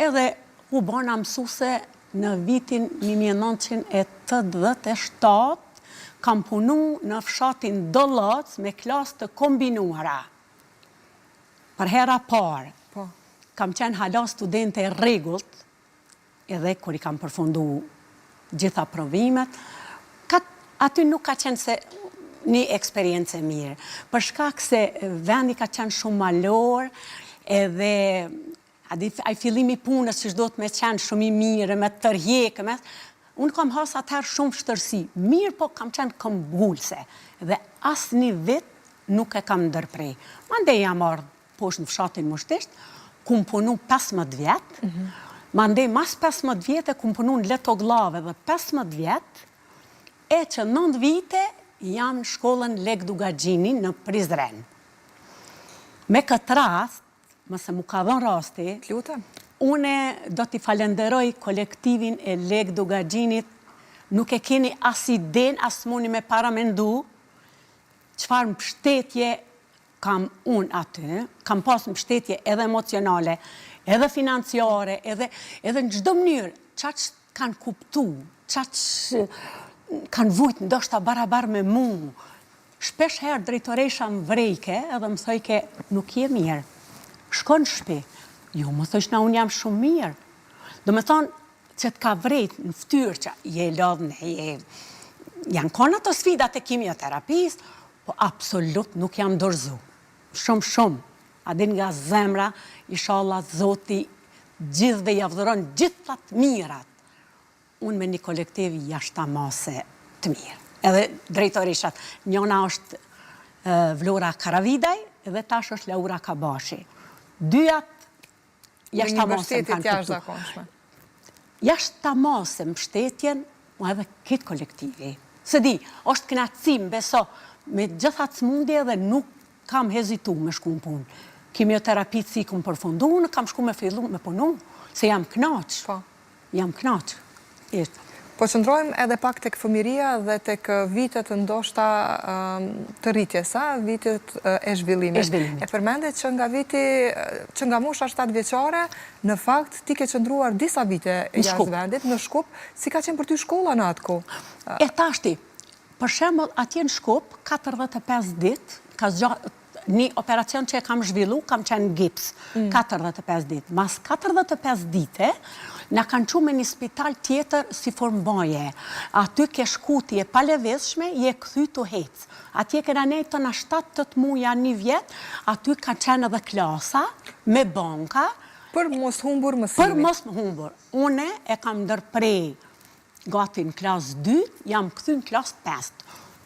edhe u bona mësuse në vitin 1987, kam punu në fshatin Dollac me klasë të kombinuara. Për hera parë, kam qenë hala studente rregullt, edhe kur i kam përfundu gjitha provimet, aty nuk ka qenë se një eksperiencë e mirë. Për shkak se vendi ka qenë shumë malor, edhe ai fillimi punës që do të me qenë shumë i mirë, me tërhjekë, unë kam has atëherë shumë shtërsi. Mirë, po kam qenë këmbgulse, dhe asë një vit nuk e kam ndërprej. Mandej jam ardhë poshtë në fshatin Mushtisht, ku më punu 15 vjetë, mandej mas 15 vjetë ku më punu në Letoglave dhe 15 vjetë, e që 9 vite jam në shkollën Leg Dugagjini në Prizren. Me këtë rast, mëse mu ka dhënë rasti, une do t'i falenderoj kolektivin e Leg Dugagjinit, nuk e keni as iden, as muni me paramendu, qëfar mbështetje kam unë aty, kam pas mbështetje edhe emocionale, edhe financiare, edhe në çdo mënyrë, qaq kanë kuptu, qaq kanë vujt ndoshta barabar me mu. Shpesh herë drejtoresha më vrejke, edhe më thojke, nuk je mirë. Shko në shtëpi. Jo, më thësh na unë jam shumë mirë. Do me thonë që t'ka vrejt në ftyrë që je lodhne, janë konë ato sfidat e kimioterapis, po absolut nuk jam dorëzu. Shumë. Adin nga zemra, inshallah Zoti gjithve javdëron gjithat mirat. Unë me një kolektiv jashtamase të mirë. Edhe drejtorishat, njona është Vlora Karavidaj, edhe tash është Laura Kabashi. Dyjat jashtamase më kanë kuptu. Jashtamase mbështetjen, mu edhe këtë kolektivi. Se di, është knatësim, beso, me gjithat smundje dhe nuk kam hezitu me shku në punë. Kimioterapit si kom përfundu, në kam shku me fillu me punu, se jam knaq. Jam knaq. Po qëndrojmë edhe pak tek fëmiria dhe tek vitet ndoshta të rritjes, vitet e zhvillimit. E përmendet që nga mosha 7 vjeçare, në fakt ti ke qëndruar disa vite jashtë vendit në Shkup, si ka qenë për ty shkolla në atë kohë? E tashti, për shembull atje në Shkup, 45 ditë, ka zgjatë një operacion që e kam zhvillu, kam qenë gips, 45 ditë. Mas 45 dite, na kanë qu me një spital tjetër si formboje. Aty ke shkuti e paleveshme, je këthy të hecë. Atje kena nejtë të në 7-8 muja një vjetë, aty ka qenë edhe klasa, me banka. Për mos humbur mësimin. Për mos humbur. Une e kam ndërprej gati në klasë 2, jam këthy në klasë 5.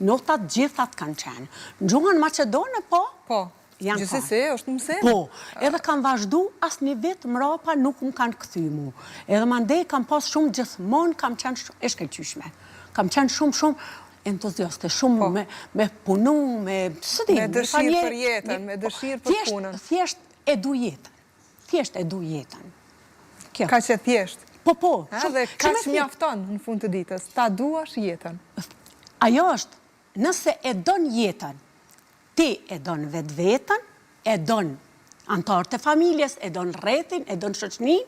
Notat gjithat kanë qenë. Në gjuhën Macedone, po? Po, gjithsesi, është mësim. Po, edhe kam vazhdu, as një vit mrapa nuk më kanë këthy mu. Edhe mandej kam pas shumë gjithmonë, kam qenë shumë, e shkelqyshme. Kam qenë shumë entuziaste, shumë me punu, me dëshirë për jetën, me dëshirë për punën. Thjesht e du jetën. Ka që thjesht? Po. Dhe ka që mjafton në fund të ditës, ta duash jetën. Ajo është, nëse e don jetën, ti e don vetën, e don antarët e familjes, e don rrethin, e don shoqërinë,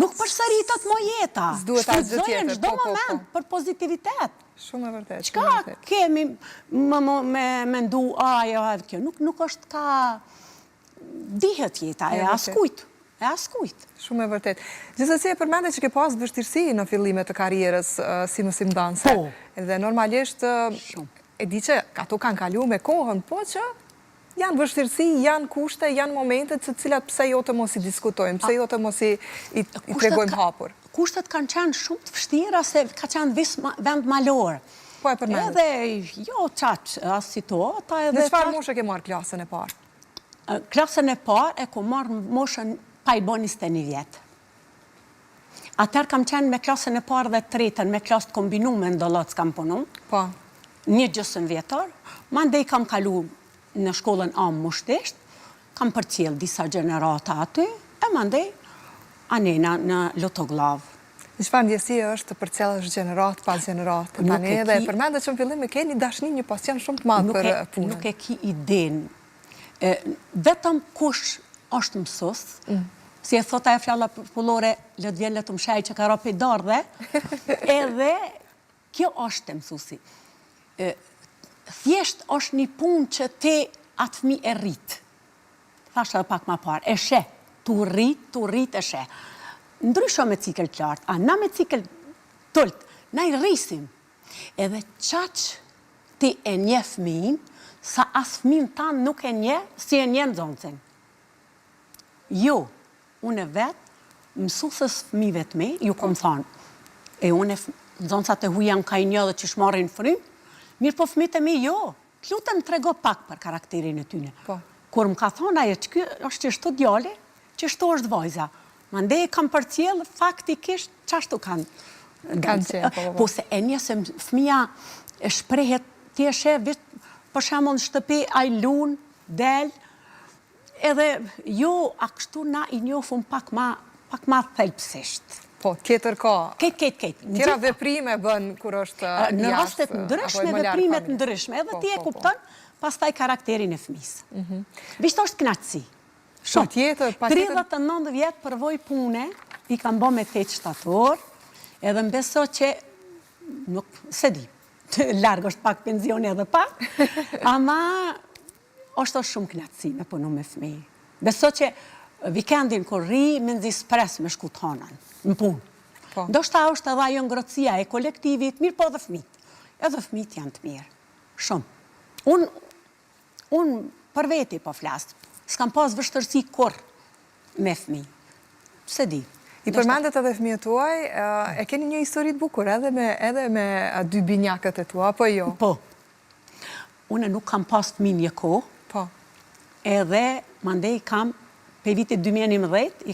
nuk përsëritet mo jeta. Shfrytëzoje në çdo moment për pozitivitet. Shumë e vërtet. Çka kemi me mendu, ajo, kjo, nuk është ka dihet jeta, e askujt. Shumë e vërtet. Gjithsesi e përmendet që ke pas vështirësi në fillimet të karrierës si mësimdhënëse. Dhe normalisht e di që ato kanë kalu me kohën, po që janë vështirësi, janë kushte, janë momentet të cilat pse jo të mos i diskutojmë, pse jo të mos i tregojmë hapur. Kushtet kanë qenë shumë të vështira se ka qenë vend malor. Po e përmendet. Edhe jo qaq, as situata. Në çfarë moshe ke marrë klasën e parë? Klasën e parë e ku marrë moshën pa i bo 21 vjetë. Atër kam qenë me klasën e parë dhe tretën, me klasë të kombinume në Dollac kam punu. Po. 1 vjetar. Mandej kam kalu në shkollën Am Mushtisht, kam përcjell disa gjenerata aty, e mandej anena në Lotoglav. Në çfarë ndjesie është të përcjellësh gjenerat pas gjenerat? Tani edhe përmendet që në fillim e ke një dashni, një pasion shumë të madh për punën. Nuk e ki iden. Vetëm kush është mësus, si e thota e fjalla popullore, lët vjen të mshaj që ka ropi dardhe, edhe kjo është të mësusi. Thjesht është një punë që te atë fëmi e rritë. Thashtë edhe pak ma parë, e she, tu rrit e she. Ndrysho me cikël qartë, a na me cikël tëllët, na i rrisim. Edhe qaq ti e nje fëmin, sa as fëmin tanë nuk e nje, si e nje në zoncin. Jo, unë e vetë, mësusës fëmive të me, ju kom thonë, e unë në zoncat e huja në ka i një dhe që shmarin frim, mirë po fëmit e me jo, të lutëm të rego pak për karakterin e tyne. Kur më ka thonë, aje që kjo është që shto djale, që shto është vajza. Ma ndej kam për cjellë, faktikisht, qashtu kanë qenë, po se e një se fëmija e shprehet, ti e she, për shemon në shtëpi, a i lun, del, edhe jo, a kështu na i njofun pak ma thelpsisht. Po, tjetër ka. Ketë. Tjera veprime bën kur është jashtë. Në rastet ndryshme, veprimet ndryshme, edhe ti e kupton, pas taj karakterin e fëmisë. Vishtë është knatësi. Shumë. 39 vjetë përvoj pune, i kam bo me 8 shtator, edhe mbeso që, nuk se di, largë është pak penzioni edhe pak, ama është shumë knatësi me punu me fëmi. Beso që vikendin kur ri, me nëzis pres me shku tonën, në punë. Do shta është edhe ajo ngrotësia e kolektivit, mirë po edhe fëmit. Edhe fëmit janë të mirë. Shumë. Unë për veti po flasë, s'kam pas vështërsi kur me fëmi. Se di. I përmendet edhe fëmijët tuaj, e keni një histori të bukur edhe me dy binjakët e tua, apo jo? Po. Unë nuk kam pas fëmi një kohë. Po. Edhe mandej kam, pe vitit 2011,